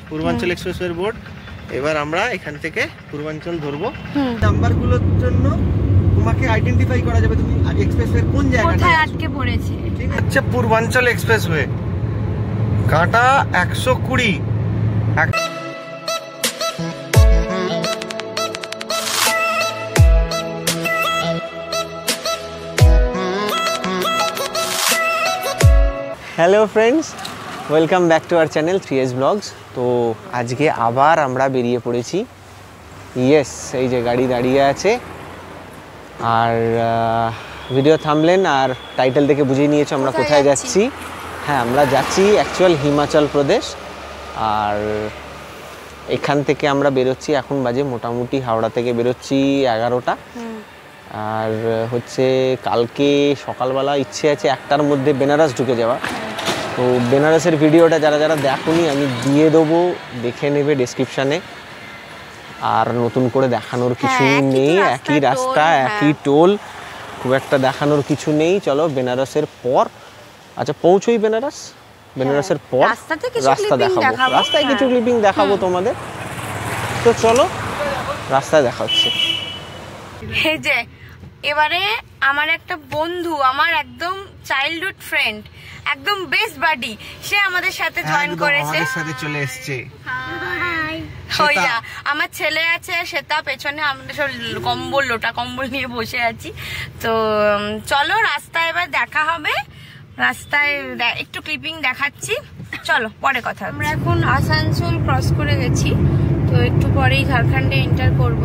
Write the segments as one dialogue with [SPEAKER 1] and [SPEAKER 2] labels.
[SPEAKER 1] পূর্বাঞ্চল এক্সপ্রেসওয়ের বোর্ড। এবার আমরা এখান থেকে পূর্বাঞ্চল ধরবো। নাম্বারগুলোর জন্য তোমাকে আইডেন্টিফাই করা যাবে তুমি এক্সপ্রেসওয়ের কোন জায়গাটা
[SPEAKER 2] আটকে পড়েছে।
[SPEAKER 1] ঠিক আছে, আচ্ছা পূর্বাঞ্চল এক্সপ্রেসওয়ে কাঁটা 120। Hello friends, welcome back to our channel 3S blogs. তো আজকে আবার আমরা বেরিয়ে পড়েছি। ইয়েস, এই যে গাড়ি দাঁড়িয়ে আছে, আর ভিডিও থামলেন আর টাইটেল থেকে বুঝিয়ে নিয়েছো আমরা কোথায় যাচ্ছি। হ্যাঁ, আমরা যাচ্ছি অ্যাকচুয়াল হিমাচল প্রদেশ। আর এখান থেকে আমরা বেরোচ্ছি, এখন বাজে মোটামুটি হাওড়া থেকে বেরোচ্ছি 11টা। আর হচ্ছে কালকে সকালবেলা ইচ্ছে আছে 1টার মধ্যে বেনারস ঢুকে যাওয়া। তো বেনারসের ভিডিওটা যারা যারা দেখোনি আমি দিয়ে দেবো, দেখে নেবে ডেসক্রিপশানে। আর নতুন করে দেখানোর কিছু নেই, একই রাস্তা একই টোল, খুব একটা দেখানোর কিছু নেই। চলো বেনারসের পর, আচ্ছা পৌঁছোই বেনারসের পর রাস্তা দেখাবো, রাস্তায় কিছু ক্লিপিং দেখাবো তোমাদের। তো চলো রাস্তায় দেখা হচ্ছে।
[SPEAKER 2] এই যে এবারে আমার একটা বন্ধু, আমার একদম চাইল্ডহুড ফ্রেন্ড, একদম বেস্ট বাডি, সে আমাদের সাথে জয়েন করেছে,
[SPEAKER 1] আমাদের সাথে চলে এসেছে।
[SPEAKER 2] ওইটা আমার ছেলে আছে, সেটা পেছনে আমরা সব লোটা কম্বল নিয়ে বসে আছি। তো চলো রাস্তায় এবার দেখা হবে, রাস্তায় একটু ক্লিপিং দেখাচ্ছি। চলো পরে কথা। আমরা এখন আসানসোল ক্রস করে গেছি, তো একটু পরেই ঝাড়খণ্ডে এন্টার করব।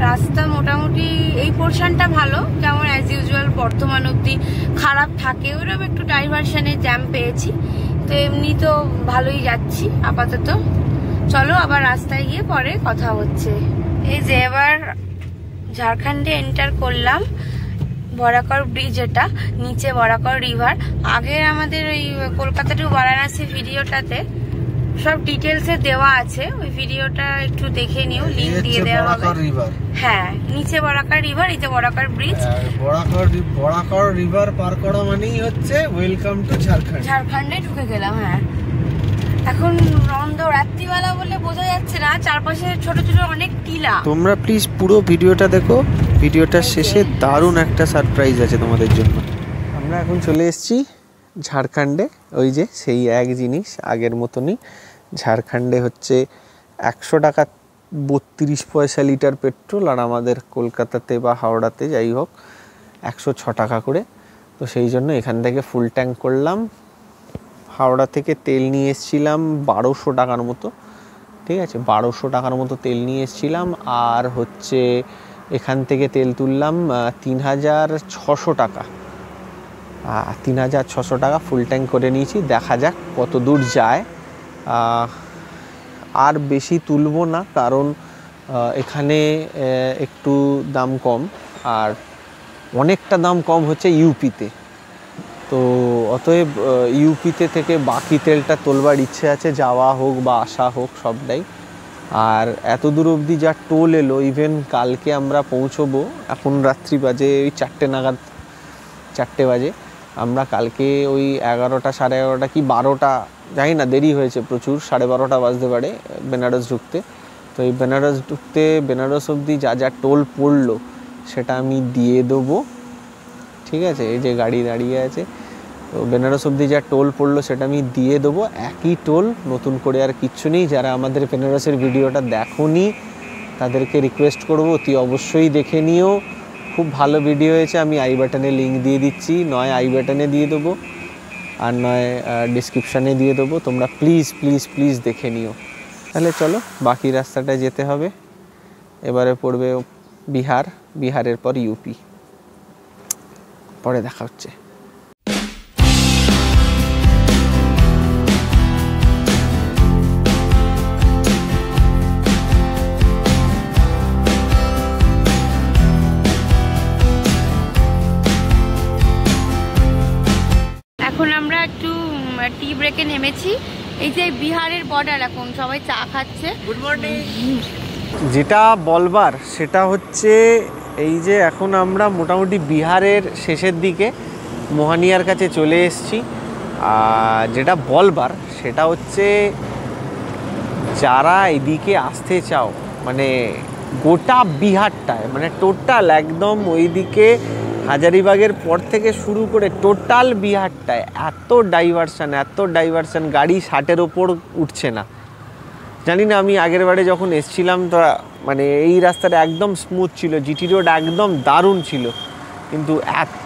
[SPEAKER 2] রাস্তা মোটামুটি এই পোর্শনটা ভালো, যেমন অ্যাজ ইউজুয়াল বর্ধমান অব্দি খারাপ থাকে, ওইরকম একটু ডাইভারশনে জ্যাম পেয়েছি। তো এমনি তো ভালোই যাচ্ছি আপাতত। চলো আবার রাস্তায় গিয়ে পরে কথা হচ্ছে। এই যে এবার ঝাড়খণ্ডে এন্টার করলাম, বরাকর ব্রিজ, এটা নিচে বরাকর রিভার। আগে আমাদের ওই কলকাতা টু বারাণসী ভিডিওটাতে সব ডিটেলসে দেওয়া আছে, ওই ভিডিওটা একটু দেখে নিও, লিংক দিয়ে দেওয়া হবে। হ্যাঁ, নিচে বরাকর রিভার, এই যে বরাকর ব্রিজ।
[SPEAKER 1] বরাকর রিভার পার করা মানেই হচ্ছে ওয়েলকাম টু ঝাড়খণ্ড।
[SPEAKER 2] ঝাড়খণ্ডে ঢুকে গেলাম। হ্যাঁ, এখন রাত্রিবেলা বলে বোঝা যাচ্ছে না, চারপাশে ছোট ছোট অনেক টিলা।
[SPEAKER 1] তোমরা প্লিজ পুরো ভিডিওটা দেখো, ভিডিওটার শেষে দারুণ একটা সারপ্রাইজ আছে তোমাদের জন্য। আমরা এখন চলে এসেছি ঝাড়খণ্ডে, ওই যে সেই এক জিনিস আগের মতনই। ঝাড়খণ্ডে হচ্ছে 100 টাকা 32 পয়সা লিটার পেট্রোল, আর আমাদের কলকাতাতে বা হাওড়াতে যাই হোক 106 টাকা করে। তো সেই জন্য এখান থেকে ফুল ট্যাঙ্ক করলাম। হাওড়া থেকে তেল নিয়ে এসেছিলাম 1200 টাকার মতো, ঠিক আছে, 1200 টাকার মতো তেল নিয়ে এসেছিলাম। আর হচ্ছে এখান থেকে তেল তুললাম 3600 টাকা, 3600 টাকা ফুল ট্যাঙ্ক করে নিয়েছি। দেখা যাক কত দূর যায়। আর বেশি তুলবো না, কারণ এখানে একটু দাম কম, আর অনেকটা দাম কম হচ্ছে ইউপিতে। তো অতএব ইউপিতে থেকে বাকি তেলটা তোলবার ইচ্ছে আছে, যাওয়া হোক বা আসা হোক সবটাই। আর এত দূর অবধি যা টোল এলো, ইভেন কালকে আমরা পৌঁছবো, এখন রাত্রি বাজে ওই 4 বাজে। আমরা কালকে ওই 11টা 11:30 কি 12টা, জানি না, দেরি হয়েছে প্রচুর, 12:30 বাজতে পারে বেনারস ঢুকতে। তো এই বেনারস ঢুকতে বেনারস অবধি যা যা টোল পড়লো সেটা আমি দিয়ে দেবো, ঠিক আছে। এই যে গাড়ি দাঁড়িয়ে আছে, তো বেনারস অবধি যা টোল পড়লো সেটা আমি দিয়ে দেবো, একই টোল, নতুন করে আর কিচ্ছু নেই। যারা আমাদের বেনারসের ভিডিওটা দেখোনি তাদেরকে রিকোয়েস্ট করবো অতি অবশ্যই দেখে নিও, খুব ভালো ভিডিও হয়েছে। আমি আই বাটনে লিঙ্ক দিয়ে দিচ্ছি, নয় আই বাটনে দিয়ে দেবো আর নয় ডিসক্রিপশানে দিয়ে দেবো। তোমরা প্লিজ প্লিজ প্লিজ দেখে নিও। তাহলে চলো বাকি রাস্তাটায় যেতে হবে। এবারে পড়বে বিহার, বিহারের পর ইউপি, পরে দেখা হচ্ছে।
[SPEAKER 2] এখন আমরা একটু টি ব্রেকে নেমেছি। এই যে বিহারের বর্ডার, এখন সবাই চা খাচ্ছে। Good morning.
[SPEAKER 1] যেটা বলবার সেটা হচ্ছে এই যে এখন আমরা মোটামুটি বিহারের শেষের দিকে মোহানিয়ার কাছে চলে এসেছি। যেটা বলবার সেটা হচ্ছে যারা এদিকে আসতে চাও মানে গোটা বিহারটায় মানে টোটাল একদম ওইদিকে হাজারিবাগের পর থেকে শুরু করে টোটাল বিহারটায় এত ডাইভারশান, গাড়ি 60-এর ওপর উঠছে না। জানি না, আমি আগের বারে যখন এসছিলাম তো মানে এই রাস্তাটা একদম স্মুথ ছিল, জিটি রোড একদম দারুণ ছিল, কিন্তু এত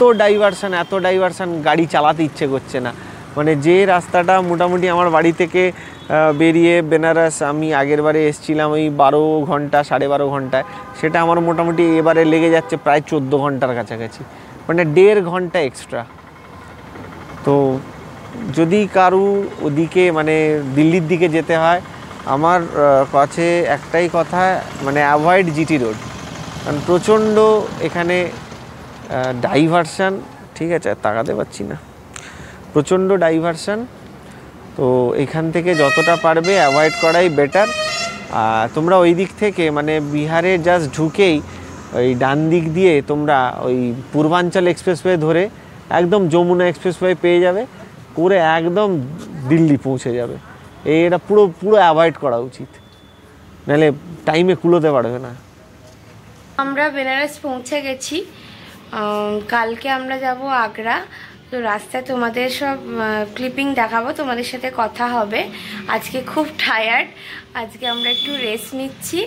[SPEAKER 1] ডাইভারশান গাড়ি চালাতে ইচ্ছে করছে না। মানে যে রাস্তাটা মোটামুটি আমার বাড়ি থেকে বেরিয়ে বেনারস আমি আগের বারে এসছিলাম ওই 12 ঘন্টা 12.5 ঘন্টায়, সেটা আমার মোটামুটি এবারে লেগে যাচ্ছে প্রায় 14 ঘন্টার কাছাকাছি, মানে 1.5 ঘন্টা এক্সট্রা। তো যদি কারু ওদিকে মানে দিল্লির দিকে যেতে হয়, আমার কাছে একটাই কথা, মানে অ্যাভয়েড জিটি রোড, কারণ প্রচণ্ড এখানে ডাইভারশান। ঠিক আছে, তাকাতে পারছি না, প্রচণ্ড ডাইভারশান। তো এখান থেকে যতটা পারবে অ্যাভয়েড করাই বেটার। তোমরা ওই দিক থেকে মানে বিহারে জাস্ট ঢুকেই ওই ডান দিক দিয়ে তোমরা ওই পূর্বাঞ্চল এক্সপ্রেসওয়ে ধরে একদম যমুনা এক্সপ্রেসওয়ে পেয়ে যাবে, করে একদম দিল্লি পৌঁছে যাবে। এটা পুরো অ্যাভয়েড করা উচিত, নাহলে টাইমে কুলোতে পারবে না।
[SPEAKER 2] আমরা বেনারস পৌঁছে গেছি, কালকে আমরা যাব আগ্রা। তো রাস্তায় তোমাদের সব ক্লিপিং দেখাবো, তোমাদের সাথে কথা হবে। আজকে খুব টায়ার্ড, আজকে আমরা একটু রেস্ট নিচ্ছি।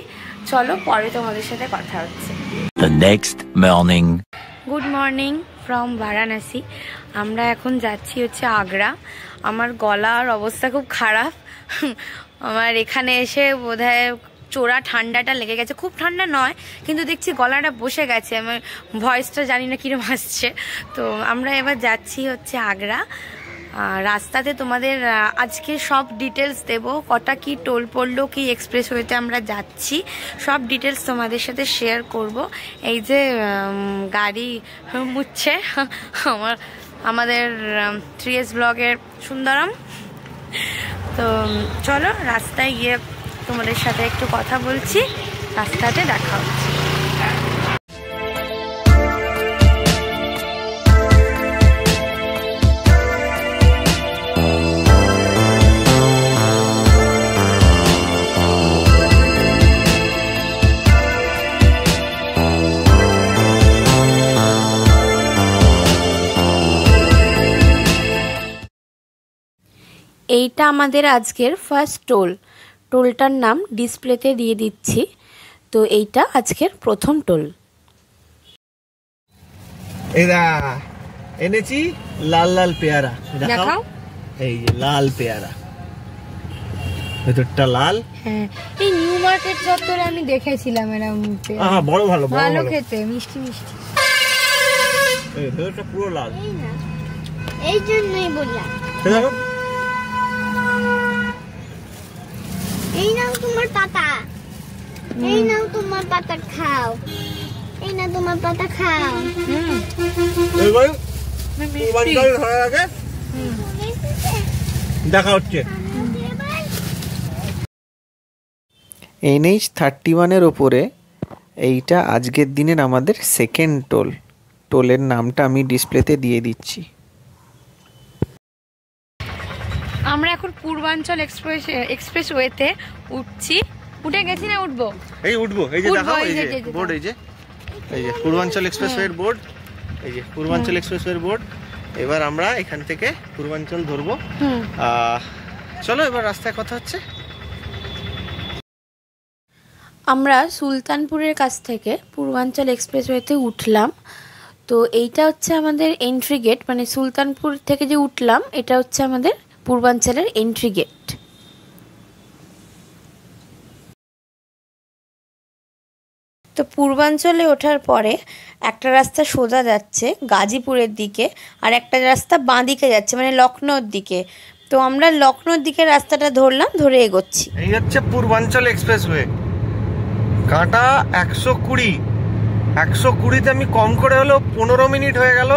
[SPEAKER 2] চলো পরে তোমাদের সাথে কথা হচ্ছে।
[SPEAKER 3] The next morning.
[SPEAKER 2] Good morning from Varanasi. আমরা এখন যাচ্ছি হচ্ছে আগ্রা। আমার গলার অবস্থা খুব খারাপ, আমার এখানে এসে বোধহয় চোরা ঠান্ডাটা লেগে গেছে। খুব ঠান্ডা নয়, কিন্তু দেখছি গলাটা বসে গেছে, আমার ভয়েসটা জানি না কিরম আসছে। তো আমরা এবার যাচ্ছি হচ্ছে আগ্রা। রাস্তাতে তোমাদের আজকে সব ডিটেলস দেব, কটা কি টোল পড়লো, কি এক্সপ্রেসওয়েতে আমরা যাচ্ছি, সব ডিটেলস তোমাদের সাথে শেয়ার করব। এই যে গাড়ি মুছছে আমাদের 3S ব্লগের সুন্দরম। তো চলো রাস্তায় গিয়ে তোমাদের সাথে একটু কথা বলছি, রাস্তাতে দেখা হচ্ছে। এইটা আমাদের আজকের ফার্স্ট টোলটার নাম ডিসপ্লেতে দিয়ে দিচ্ছি। তো এইটা আজকের প্রথম টোল।
[SPEAKER 1] এরা এনেছি লাল পেয়ারা,
[SPEAKER 2] দেখাও।
[SPEAKER 1] এই যে লাল পেয়ারা, ভেতরটা লাল।
[SPEAKER 2] হ্যাঁ, এই নিউ মার্কেট চত্বরে আমি দেখেছিলাম এরকম পেয়ারা।
[SPEAKER 1] বড় ভালো
[SPEAKER 2] খেতে, মিষ্টি।
[SPEAKER 1] এই ভেতরটা পুরো লাল,
[SPEAKER 2] এই জন্যই বললাম।
[SPEAKER 1] দেখো,
[SPEAKER 4] এই নাও তোমার পাতা, এই নাও তোমার পাতা খাও, এই না তোমার পাতা খাও।
[SPEAKER 1] দেখা হচ্ছে। NH-31-এর ওপরে এইটা আজকের দিনের আমাদের সেকেন্ড টোলের নামটা আমি ডিসপ্লেতে দিয়ে দিচ্ছি।
[SPEAKER 2] আমরা এখন পূর্বাঞ্চল এক্সপ্রেসওয়েতে উঠছি। উঠে গেছি না উঠবো?
[SPEAKER 1] উঠবো। এই যে দেখাও, এই যে বোর্ড, এই যে পূর্বাঞ্চল এক্সপ্রেসওয়ের বোর্ড, এই যে পূর্বাঞ্চল এক্সপ্রেসওয়ের বোর্ড। এবার আমরা এখান থেকে পূর্বাঞ্চল ধরবো। চলো এবার রাস্তায় কথা হচ্ছে।
[SPEAKER 2] আমরা সুলতানপুরের কাছ থেকে পূর্বাঞ্চল এক্সপ্রেসওয়েতে উঠলাম। তো এইটা হচ্ছে আমাদের এন্ট্রি গেট, মানে সুলতানপুর থেকে যে উঠলাম এটা হচ্ছে আমাদের পূর্বাঞ্চলের এন্ট্রি গেট। তো পূর্বাঞ্চলে ওঠার পরে একটা রাস্তা সোজা যাচ্ছে গাজীপুরের দিকে, আর একটা রাস্তা বাঁ দিকে যাচ্ছে মানে লখনৌর দিকে। তো আমরা লখনৌর দিকে রাস্তাটা ধরলাম, ধরে এগোচ্ছি।
[SPEAKER 1] এই হচ্ছে পূর্বাঞ্চল এক্সপ্রেসওয়ে, কাঁটা 120তে আমি কম করে হলো 15 মিনিট হয়ে গেল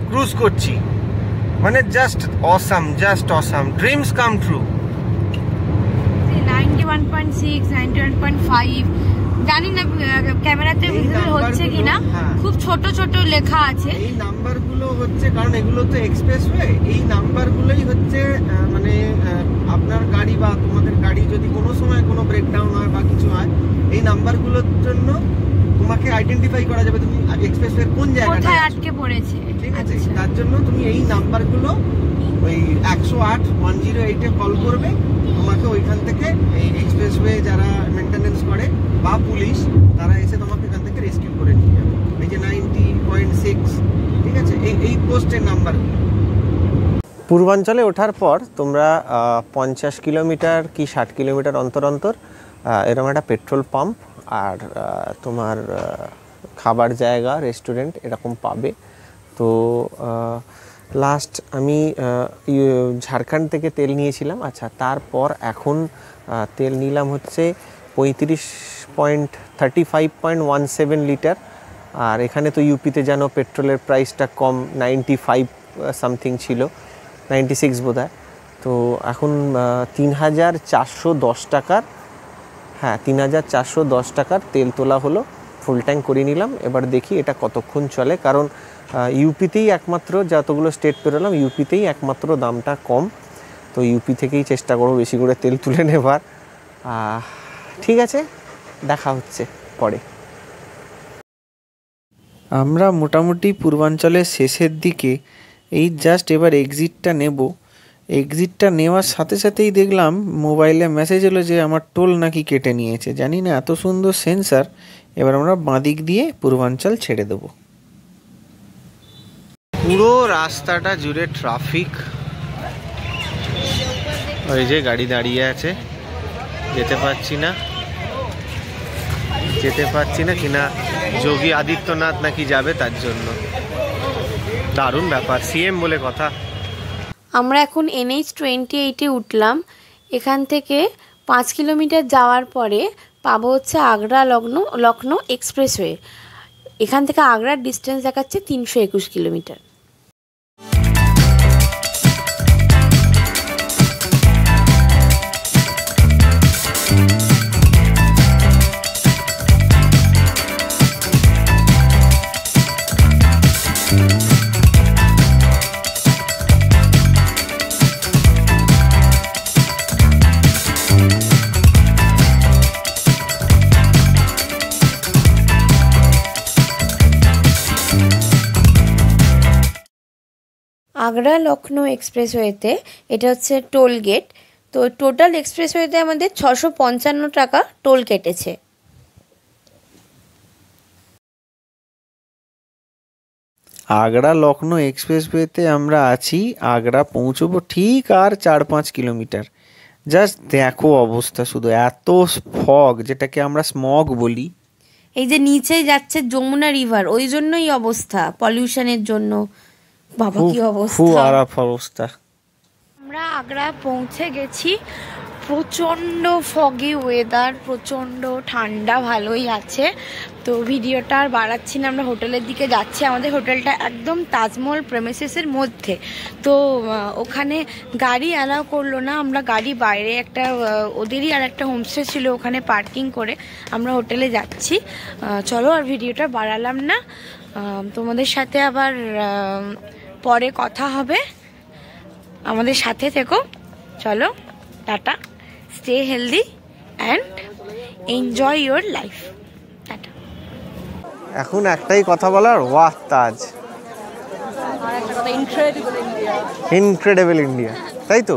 [SPEAKER 1] ক্রুজ করছি। মানে just awesome, dreams come true.
[SPEAKER 2] 91 91.6, 91.5, জানি না ক্যামেরাতে ভিজিবল হচ্ছে কিনা, খুব ছোট ছোট লেখা আছে।
[SPEAKER 1] এই নাম্বারগুলো হচ্ছে, কারণ এগুলো তো এক্সপ্রেসওয়ে, এই নাম্বারগুলোই হচ্ছে মানে আপনার গাড়ি বা তোমাদের গাড়ি যদি কোনো সময় কোনো ব্রেকডাউন হয় বা কিছু হয়, এই নাম্বারগুলোর জন্য তোমাকে আইডেন্টিফাই করা যাবে তুমি এক্সপ্রেসওয়ের কোন জায়গাটায়
[SPEAKER 2] কোথায় আটকে পড়েছে।
[SPEAKER 1] ঠিক আছে, তার জন্য তুমি এই নাম্বারগুলো ওই 108 কল করবে, তোমাকে ওইখান থেকে এই এক্সপ্রেসওয়ে যারা মেইনটেনেন্স করে বা পুলিশ, তারা এসে তোমাকে এখান থেকে রেস্কিউ করে নিয়ে যাবে। এই যে 90.6, ঠিক আছে, এই পোস্টের নাম্বারগুলো। পূর্বাঞ্চলে ওঠার পর তোমরা 50 কিলোমিটার কি 60 কিলোমিটার অন্তর অন্তর এরকম একটা পেট্রোল পাম্প আর তোমার খাবার জায়গা, রেস্টুরেন্ট এরকম পাবে। তো লাস্ট আমি ঝাড়খণ্ড থেকে তেল নিয়েছিলাম। আচ্ছা, তারপর এখন তেল নিলাম হচ্ছে 35.17 লিটার। আর এখানে তো ইউপিতে যেন পেট্রোলের প্রাইসটা কম, 95 সামথিং ছিল, 96 বোধ হয়। তো এখন 3410 টাকার, হ্যাঁ 3410 টাকার তেল তোলা হলো, ফুল ট্যাঙ্ক করে নিলাম। এবার দেখি এটা কতক্ষণ চলে, কারণ ইউপিতেই একমাত্র, যতগুলো স্টেট পেরোলাম ইউপিতেই একমাত্র দামটা কম। তো ইউপি থেকেই চেষ্টা করবো বেশি করে তেল তুলে নেবার। ঠিক আছে, দেখা হচ্ছে পরে। আমরা মোটামুটি পূর্বাঞ্চলের শেষের দিকে, এই জাস্ট এবার এক্সিটটা নেব। এক্সিটটা নেওয়ার সাথে সাথেই দেখলাম মোবাইলে মেসেজ এলো যে আমার টোল নাকি কেটে নিয়েছে। জানি না, এত সুন্দর সেন্সার। এবার আমরা বাঁদিক দিয়ে পূর্বাঞ্চল ছেড়ে দেবো। পুরো রাস্তাটা জুড়ে ট্রাফিক, ওই যে গাড়ি দাঁড়িয়ে আছে, যেতে পারছি না কিনা যোগী আদিত্যনাথ নাকি যাবে তার জন্য। দারুণ ব্যাপার, সিএম বলে কথা।
[SPEAKER 2] আমরা এখন NH-28 উঠলাম। এখান থেকে 5 কিলোমিটার যাওয়ার পরে পাবো হচ্ছে আগ্রা লখনৌ এক্সপ্রেসওয়ে। এখান থেকে আগ্রার ডিস্টেন্স দেখাচ্ছে 321 কিলোমিটার। আগ্রা লখনৌ এক্সপ্রেসওয়েতে এটা হচ্ছে টোল গেট। তো টোটাল এক্সপ্রেসওয়েতে আমাদের 655 টাকা টোল কেটেছে।
[SPEAKER 1] আগ্রা লখনৌ এক্সপ্রেসওয়েতে আমরা আছি, আগ্রা পৌঁছবো ঠিক আর 4-5 কিলোমিটার। জাস্ট দেখো অবস্থা, শুধু এত ফগ, যেটাকে আমরা স্মগ বলি।
[SPEAKER 2] এই যে নিচে যাচ্ছে যমুনা রিভার, ওই জন্যই অবস্থা, পলিউশনের জন্য। বাবা কি অবস্থা,
[SPEAKER 1] খুব খারাপ অবস্থা।
[SPEAKER 2] আমরা আগ্রা পৌঁছে গেছি। প্রচণ্ড ফগি ওয়েদার, প্রচণ্ড ঠান্ডা, ভালোই আছে। তো ভিডিওটা আর বাড়াচ্ছি না, আমরা হোটেলের দিকে যাচ্ছি। আমাদের হোটেলটা একদম তাজমহল প্রেমিসেসের মধ্যে। তো ওখানে গাড়ি অ্যালাউ করলো না, আমরা গাড়ি বাইরে একটা ওদেরই আর একটা হোমস্টে ছিল, ওখানে পার্কিং করে আমরা হোটেলে যাচ্ছি। চলো, আর ভিডিওটা বাড়ালাম না, তোমাদের সাথে আবার পরে কথা হবে। আমাদের সাথে থেকো। চলো, tata, stay healthy and enjoy your life. Tata.
[SPEAKER 1] এখন একটাই কথা বলার, ওয়াহ তাজ, ইনক্রেডিবল ইন্ডিয়া, তাই তো?